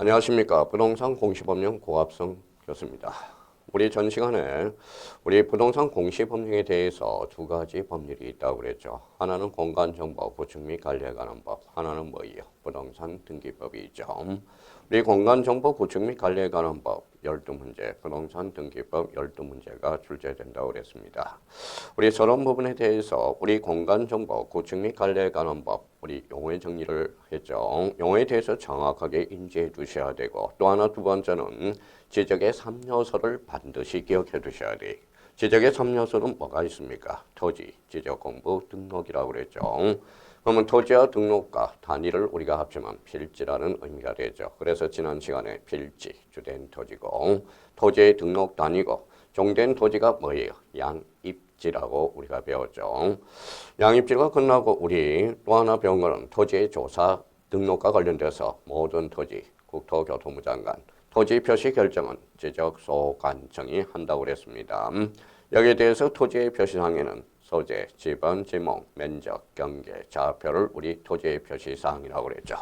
안녕하십니까. 부동산 공시법령 고합성 교수입니다. 우리 전 시간에 우리 부동산 공시법령에 대해서 두 가지 법률이 있다고 그랬죠. 하나는 공간정보 구축 및 관리에 관한 법, 하나는 뭐예요? 부동산 등기법이 있죠. 우리 공간정보 구축 및 관리에 관한 법 12문제, 부동산 등기법 12문제가 출제된다고 그랬습니다. 우리 저런 부분에 대해서 우리 공간정보 구축 및 관리에 관한 법, 우리 용어의 정리를 했죠. 용어에 대해서 정확하게 인지해 두셔야 되고, 또 하나 두 번째는 지적의 3요소를 반드시 기억해 두셔야 돼요. 지적의 3요소는 뭐가 있습니까? 토지, 지적공부, 등록이라고 그랬죠. 그러면 토지와 등록과 단위를 우리가 합치면 필지라는 의미가 되죠. 그래서 지난 시간에 필지, 주된 토지고, 토지의 등록 단위고, 종된 토지가 뭐예요? 양입지라고 우리가 배웠죠. 양입지가 끝나고 우리 또 하나 배운 거는 토지의 조사, 등록과 관련돼서 모든 토지, 국토교통부 장관, 토지 표시 결정은 지적소관청이 한다고 그랬습니다. 여기에 대해서 토지의 표시상에는 소재, 지번, 지목, 면적, 경계, 좌표를 우리 토지의 표시사항이라고 그랬죠.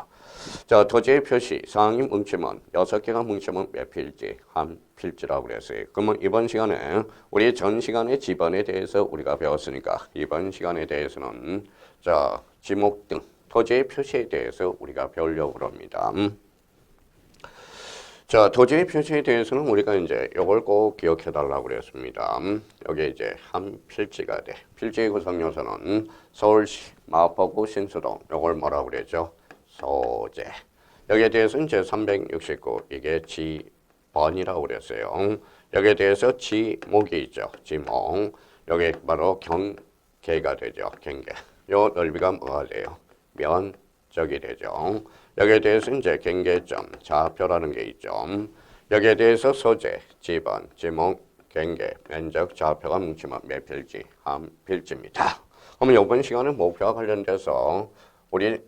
자, 토지의 표시 사항이 뭉치면 6개가 뭉치면 몇 필지? 한 필지라고 그랬어요. 그러면 이번 시간에 우리 전 시간에 지번에 대해서 우리가 배웠으니까 이번 시간에 대해서는 자, 지목 등 토지의 표시에 대해서 우리가 배우려고 합니다. 자, 토지의 표시에 대해서는 우리가 이제 이걸 꼭 기억해 달라고 그랬습니다. 여기 이제 한 필지가 돼. 필지의 구성 요소는 서울시, 마포구, 신수동. 이걸 뭐라고 그랬죠? 소재. 여기에 대해서는 제 369 이게 지번이라고 그랬어요. 여기에 대해서 지목이 있죠. 지목. 여기 바로 경계가 되죠. 경계. 요 넓이가 뭐가 돼요? 면적이 되죠. 여기에 대해서 이제 경계점, 좌표라는 게 있죠. 여기에 대해서 소재, 지번, 지목, 경계, 면적, 좌표가 뭉치면 몇 필지? 한 필지입니다. 그러면 이번 시간은 목표와 관련돼서 우리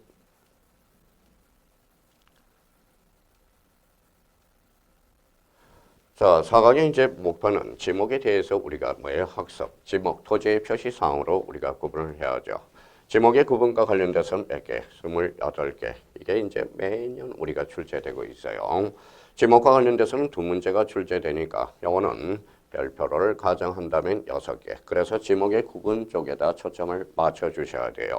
자, 사각의 이제 목표는 지목에 대해서 우리가 뭐예요? 학습, 지목, 토지의 표시사항으로 우리가 구분을 해야죠. 지목의 구분과 관련돼서는 몇 개? 28개. 이게 이제 매년 우리가 출제되고 있어요. 지목과 관련돼서는 두 문제가 출제되니까 요거는 별표를 가정한다면 6개. 그래서 지목의 구분 쪽에다 초점을 맞춰주셔야 돼요.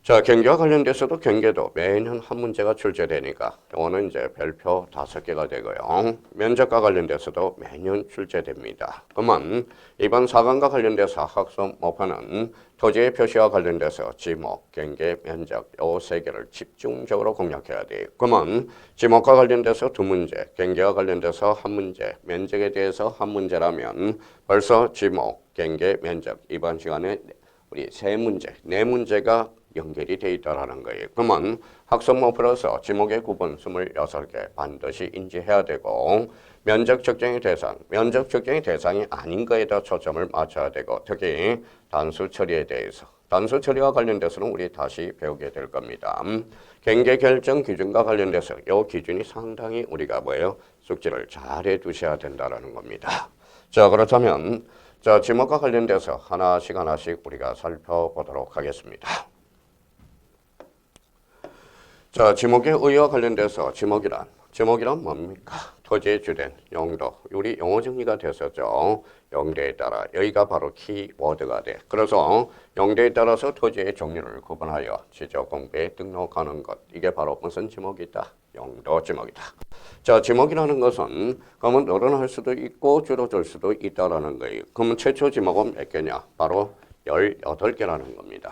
자, 경계와 관련돼서도 경계도 매년 한 문제가 출제되니까 이거는 이제 별표 5개가 되고요. 면적과 관련돼서도 매년 출제됩니다. 그러면 이번 사강과 관련돼서 학습 목표는 토지의 표시와 관련돼서 지목, 경계, 면적 요 3개를 집중적으로 공략해야 돼요. 그러면 지목과 관련돼서 2문제, 경계와 관련돼서 1문제, 면적에 대해서 1문제라면 벌써 지목, 경계, 면적 이번 시간에 우리 3문제, 4문제가 연결이 되어 있다는 거예요. 그러면 학습 목표로서 지목의 구분 26개 반드시 인지해야 되고 면적 측정의 대상, 면적 측정의 대상이 아닌 거에다 초점을 맞춰야 되고 특히 단수 처리에 대해서 단수 처리와 관련돼서는 우리 다시 배우게 될 겁니다. 경계 결정 기준과 관련돼서 이 기준이 상당히 우리가 뭐예요? 숙지를 잘 해두셔야 된다는 겁니다. 자, 그렇다면 자, 지목과 관련돼서 하나씩 우리가 살펴보도록 하겠습니다. 자, 지목의 의의와 관련돼서 지목이란 뭡니까? 토지의 주된 용도, 우리 용어 정리가 됐었죠. 용도에 따라 여기가 바로 키워드가 돼. 그래서 용도에 따라서 토지의 종류를 구분하여 지적공부에 등록하는 것. 이게 바로 무슨 지목이다? 용도 지목이다. 자, 지목이라는 것은 그러면 늘어날 수도 있고 줄어들 수도 있다라는 거예요. 그러면 최초 지목은 몇 개냐? 바로 18개라는 겁니다.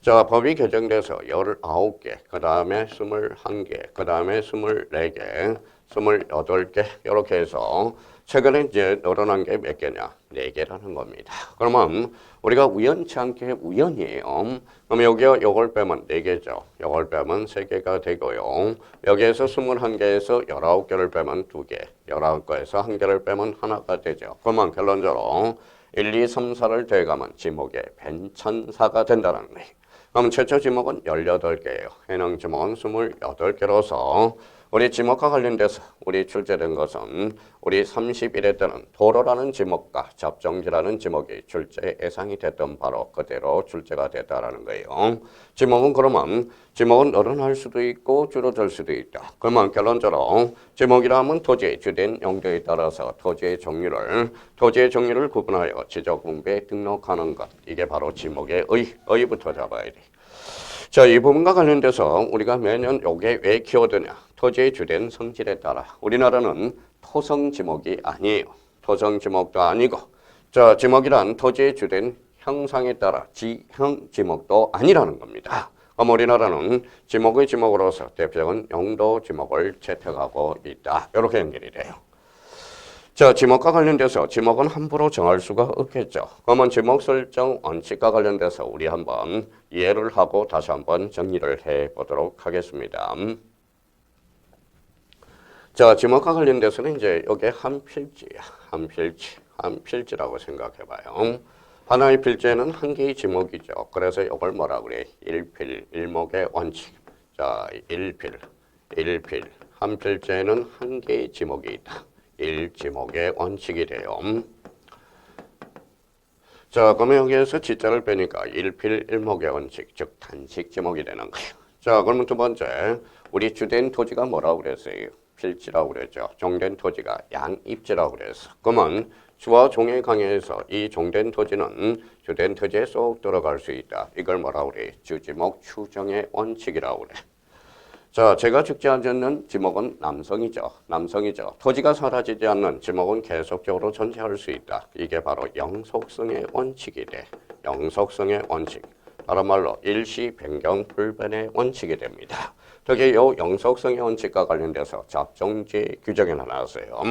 자, 법이 개정돼서 19개, 그 다음에 21개, 그 다음에 24개, 28개 이렇게 해서 최근에 이제 늘어난 게 몇 개냐? 4개라는 겁니다. 그러면 우리가 우연치 않게 우연이에요. 그럼 여기에 요걸 빼면 4개죠. 요걸 빼면 3개가 되고요. 여기에서 21개에서 19개를 빼면 2개, 19개에서 1개를 빼면 하나가 되죠. 그러면 결론적으로 1, 2, 3, 4를 더해가면 지목의 벤천사가 된다는 거예요. 그럼 최초 지목은 18개예요. 해당 지목은 28개로서 우리 지목과 관련돼서 우리 출제된 것은 우리 30일에 때는 도로라는 지목과 잡정지라는 지목이 출제 예상이 됐던 바로 그대로 출제가 됐다라는 거예요. 지목은 그러면 지목은 늘어날 수도 있고 줄어들 수도 있다. 그러면 결론적으로 지목이라 하면 토지의 주된 용도에 따라서 토지의 종류를 구분하여 지적분배에 등록하는 것. 이게 바로 지목의 의부터 잡아야 돼. 자, 이 부분과 관련돼서 우리가 매년 요게 왜 키워드냐. 토지의 주된 성질에 따라 우리나라는 토성 지목이 아니에요. 토성 지목도 아니고 자, 지목이란 토지의 주된 형상에 따라 지형 지목도 아니라는 겁니다. 그럼 우리나라는 지목의 지목으로서 대표적인 용도 지목을 채택하고 있다. 이렇게 연결이 돼요. 자, 지목과 관련돼서 지목은 함부로 정할 수가 없겠죠. 그러면 지목 설정 원칙과 관련돼서 우리 한번 이해를 하고 다시 한번 정리를 해 보도록 하겠습니다. 자, 지목과 관련돼서는 이제 이게 한 필지야. 한 필지라고 생각해 봐요. 하나의 필지에는 한 개의 지목이죠. 그래서 이걸 뭐라 그래? 일목의 원칙. 자, 일필. 한 필지에는 한 개의 지목이 있다. 일지목의 원칙이 돼요. 자, 그러면 여기에서 지자를 빼니까 일목의 원칙, 즉 단식 지목이 되는 거예요. 자, 그러면 두 번째, 우리 주된 토지가 뭐라고 그랬어요? 필지라고 그랬죠. 종된 토지가 양입지라고 그랬어. 그러면 주와 종의 강에서 이 종된 토지는 주된 토지에 쏙 들어갈 수 있다. 이걸 뭐라고 그래? 주지목 추정의 원칙이라고 그래. 자, 제가 죽지 않는 지목은 남성이죠. 토지가 사라지지 않는 지목은 계속적으로 존재할 수 있다. 이게 바로 영속성의 원칙이 돼. 영속성의 원칙. 다른 말로 일시 변경 불변의 원칙이 됩니다. 특히 이 영속성의 원칙과 관련돼서 잡종지 규정이 나왔어요.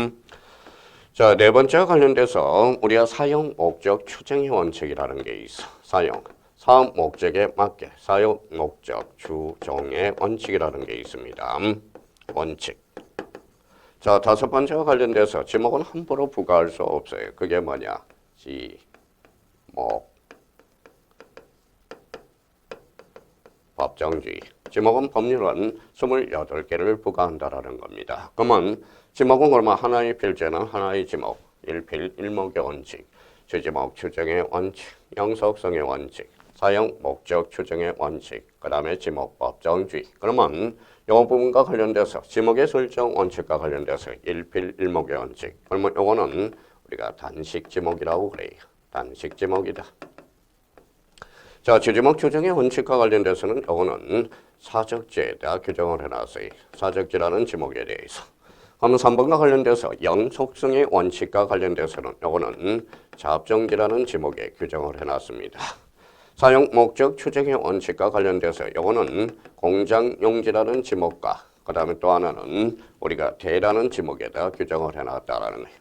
자, 네 번째와 관련돼서 우리가 사용 목적 추정의 원칙이라는 게 있어. 사업 목적에 맞게 사용 목적 추정의 원칙이라는 게 있습니다. 원칙. 자, 다섯 번째와 관련돼서 지목은 함부로 부과할 수 없어요. 그게 뭐냐? 지목. 법정주의. 지목은 법률은 28개를 부과한다라는 겁니다. 그러면 지목은 그러면 하나의 필지는 하나의 지목, 일목의 원칙, 주지목 추정의 원칙, 영속성의 원칙, 사용 목적 추정의 원칙, 그 다음에 지목 법정주의. 그러면 이 부분과 관련돼서 지목의 설정 원칙과 관련돼서 일목의 원칙. 그러면 이거는 우리가 단식 지목이라고 그래요. 단식 지목이다. 자, 주지목 추정의 원칙과 관련돼서는 이거는 사적지에다 규정을 해놨어요. 사적지라는 지목에 대해서. 그럼 3번과 관련돼서 영속성의 원칙과 관련돼서는 이거는 잡정지라는 지목에 규정을 해놨습니다. 사용 목적 추정의 원칙과 관련돼서 이거는 공장용지라는 지목과 그 다음에 또 하나는 우리가 대라는 지목에다 규정을 해놨다라는 거예요.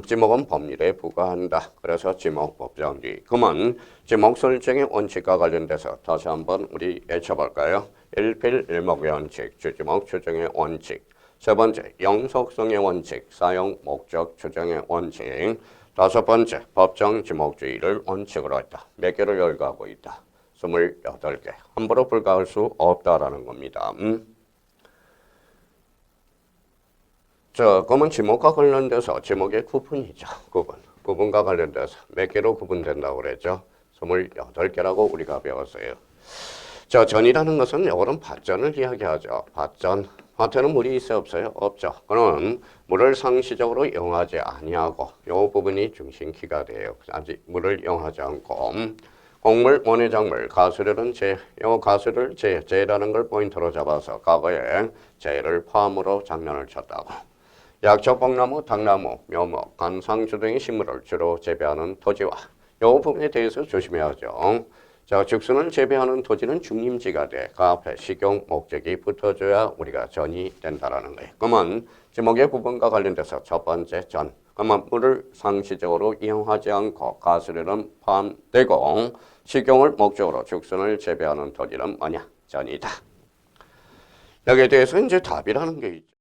지목은 법률에 부과한다. 그래서 지목 법정주의. 그러면 지목 설정의 원칙과 관련돼서 다시 한번 우리 외쳐볼까요? 일목의 원칙, 주지목 추정의 원칙. 세 번째, 영속성의 원칙, 사용 목적 추정의 원칙. 다섯 번째, 법정 지목주의를 원칙으로 했다. 몇 개를 열거하고 있다? 28개. 함부로 불가할 수 없다라는 겁니다. 자, 그러면 지목과 관련돼서 지목의 구분이죠. 구분과 관련돼서 몇 개로 구분된다고 그랬죠? 28개라고 우리가 배웠어요. 자, 전이라는 것은 이거는 밭전을 이야기하죠. 밭에는 물이 있어요, 없어요? 없죠. 그럼 물을 상시적으로 이용하지 아니하고 이 부분이 중심키가 돼요. 아직 물을 이용하지 않고 곡물, 모내작물, 가수류는 가수를 재라는 걸 포인트로 잡아서 과거에 재를 포함으로 장면을 쳤다고. 약초, 뽕나무, 당나무, 묘목, 관상주 등의 식물을 주로 재배하는 토지와 이 부분에 대해서 조심해야죠. 자, 죽순을 재배하는 토지는 중림지가 돼. 그 앞에 식용 목적이 붙어줘야 우리가 전이 된다라는 거예요. 그러면 지목의 구분과 관련돼서 첫 번째 전. 그러면 물을 상시적으로 이용하지 않고 가수류는 포함되고 식용을 목적으로 죽순을 재배하는 토지는 뭐냐? 전이다. 여기에 대해서 이제 답이라는 게 있죠.